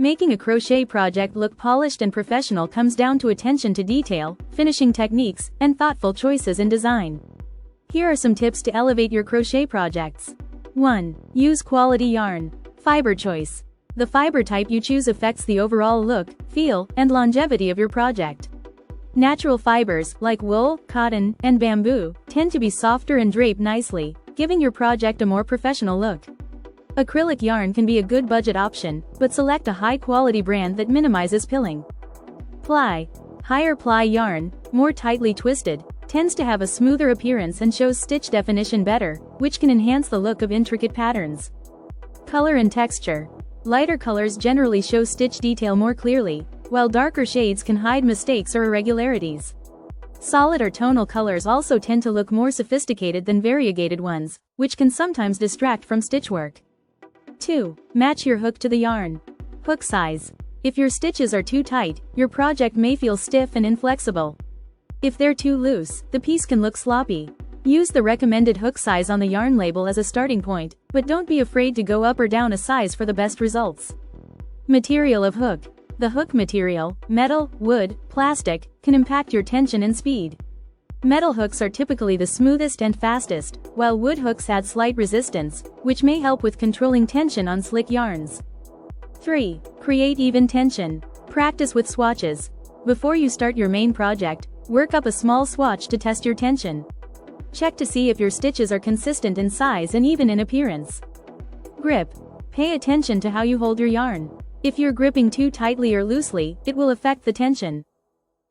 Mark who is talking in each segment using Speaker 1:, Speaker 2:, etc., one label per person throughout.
Speaker 1: Making a crochet project look polished and professional comes down to attention to detail, finishing techniques, and thoughtful choices in design. Here are some tips to elevate your crochet projects. 1. Use quality yarn. Fiber choice. The fiber type you choose affects the overall look, feel, and longevity of your project. Natural fibers, like wool, cotton, and bamboo, tend to be softer and drape nicely, giving your project a more professional look. Acrylic yarn can be a good budget option, but select a high-quality brand that minimizes pilling. Ply. Higher ply yarn, more tightly twisted, tends to have a smoother appearance and shows stitch definition better, which can enhance the look of intricate patterns. Color and texture. Lighter colors generally show stitch detail more clearly, while darker shades can hide mistakes or irregularities. Solid or tonal colors also tend to look more sophisticated than variegated ones, which can sometimes distract from stitch work. 2. Match your hook to the yarn. Hook size. If your stitches are too tight, your project may feel stiff and inflexible. If they're too loose, the piece can look sloppy. Use the recommended hook size on the yarn label as a starting point, but don't be afraid to go up or down a size for the best results. Material of hook. The hook material, metal, wood, plastic, can impact your tension and speed. Metal hooks are typically the smoothest and fastest, while wood hooks add slight resistance, which may help with controlling tension on slick yarns. 3. Create even tension. Practice with swatches. Before you start your main project, work up a small swatch to test your tension. Check to see if your stitches are consistent in size and even in appearance. Grip. Pay attention to how you hold your yarn. If you're gripping too tightly or loosely, it will affect the tension.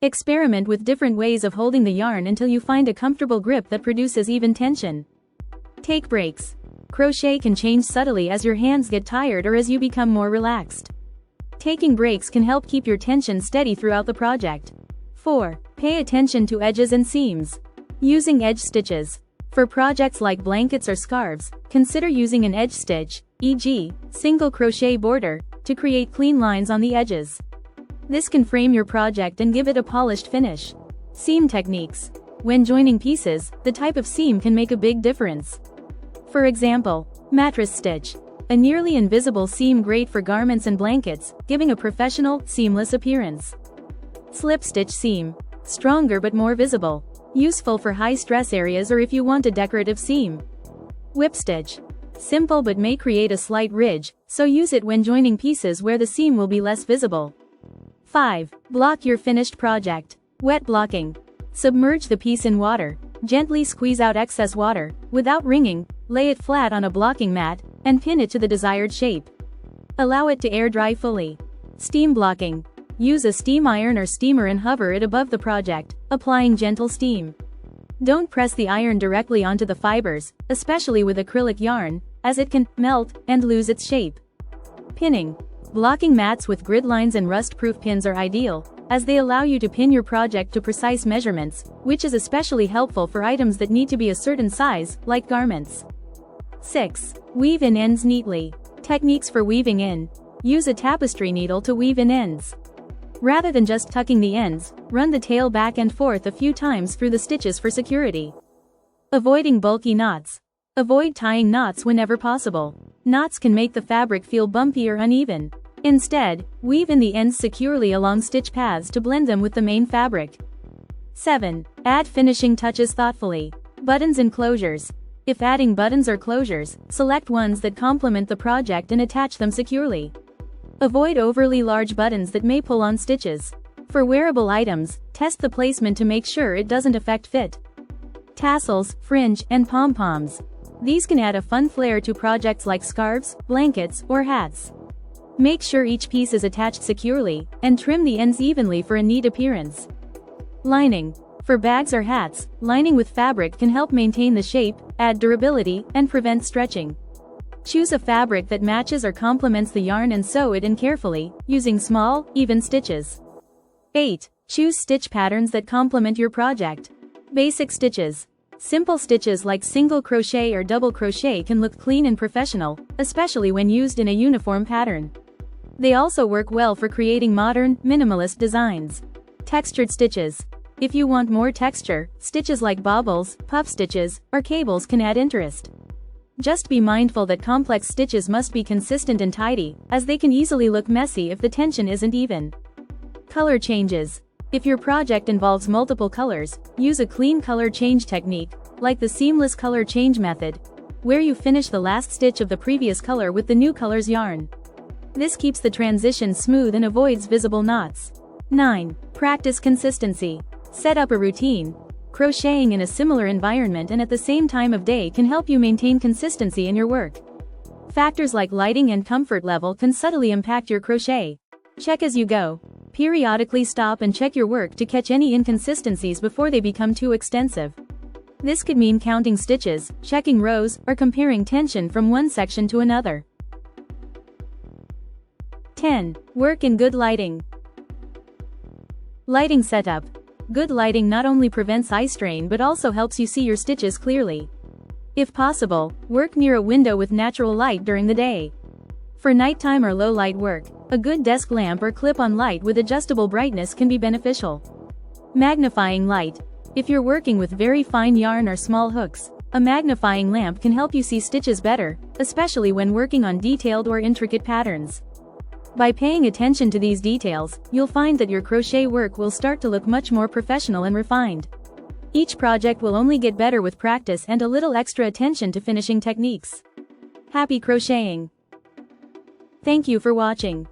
Speaker 1: Experiment with different ways of holding the yarn until you find a comfortable grip that produces even tension. Take breaks. Crochet can change subtly as your hands get tired or as you become more relaxed. Taking breaks can help keep your tension steady throughout the project. 4. Pay attention to edges and seams. Using edge stitches. For projects like blankets or scarves, consider using an edge stitch, e.g., single crochet border, to create clean lines on the edges. This can frame your project and give it a polished finish. Seam techniques. When joining pieces, the type of seam can make a big difference. For example, mattress stitch. A nearly invisible seam great for garments and blankets, giving a professional, seamless appearance. Slip stitch seam. Stronger but more visible. Useful for high-stress areas or if you want a decorative seam. Whip stitch. Simple but may create a slight ridge, so use it when joining pieces where the seam will be less visible. 5. Block your finished project. Wet blocking. Submerge the piece in water. Gently squeeze out excess water, without wringing, lay it flat on a blocking mat, and pin it to the desired shape. Allow it to air dry fully. Steam blocking. Use a steam iron or steamer and hover it above the project, applying gentle steam. Don't press the iron directly onto the fibers, especially with acrylic yarn, as it can melt and lose its shape. Pinning. Blocking mats with grid lines and rust-proof pins are ideal, as they allow you to pin your project to precise measurements, which is especially helpful for items that need to be a certain size, like garments. 6. Weave in ends neatly. Techniques for weaving in. Use a tapestry needle to weave in ends. Rather than just tucking the ends, run the tail back and forth a few times through the stitches for security. Avoiding bulky knots. Avoid tying knots whenever possible. Knots can make the fabric feel bumpy or uneven. Instead, weave in the ends securely along stitch paths to blend them with the main fabric. 7. Add finishing touches thoughtfully. Buttons and closures. If adding buttons or closures, select ones that complement the project and attach them securely. Avoid overly large buttons that may pull on stitches. For wearable items, test the placement to make sure it doesn't affect fit. Tassels, fringe, and pom-poms. These can add a fun flair to projects like scarves, blankets, or hats. Make sure each piece is attached securely, and trim the ends evenly for a neat appearance. Lining. For bags or hats, lining with fabric can help maintain the shape, add durability, and prevent stretching. Choose a fabric that matches or complements the yarn and sew it in carefully, using small, even stitches. 8. Choose stitch patterns that complement your project. Basic stitches. Simple stitches like single crochet or double crochet can look clean and professional, especially when used in a uniform pattern. They also work well for creating modern, minimalist designs. Textured stitches. If you want more texture, stitches like bobbles, puff stitches, or cables can add interest. Just be mindful that complex stitches must be consistent and tidy, as they can easily look messy if the tension isn't even. Color changes. If your project involves multiple colors, use a clean color change technique, like the seamless color change method, where you finish the last stitch of the previous color with the new color's yarn. This keeps the transition smooth and avoids visible knots. 9. Practice consistency. Set up a routine. Crocheting in a similar environment and at the same time of day can help you maintain consistency in your work. Factors like lighting and comfort level can subtly impact your crochet. Check as you go. Periodically stop and check your work to catch any inconsistencies before they become too extensive. This could mean counting stitches, checking rows, or comparing tension from one section to another. 10. Work in good lighting. Lighting setup. Good lighting not only prevents eye strain but also helps you see your stitches clearly. If possible, work near a window with natural light during the day. For nighttime or low light work, a good desk lamp or clip-on light with adjustable brightness can be beneficial. Magnifying light. If you're working with very fine yarn or small hooks, a magnifying lamp can help you see stitches better, especially when working on detailed or intricate patterns. By paying attention to these details, you'll find that your crochet work will start to look much more professional and refined. Each project will only get better with practice and a little extra attention to finishing techniques. Happy crocheting! Thank you for watching.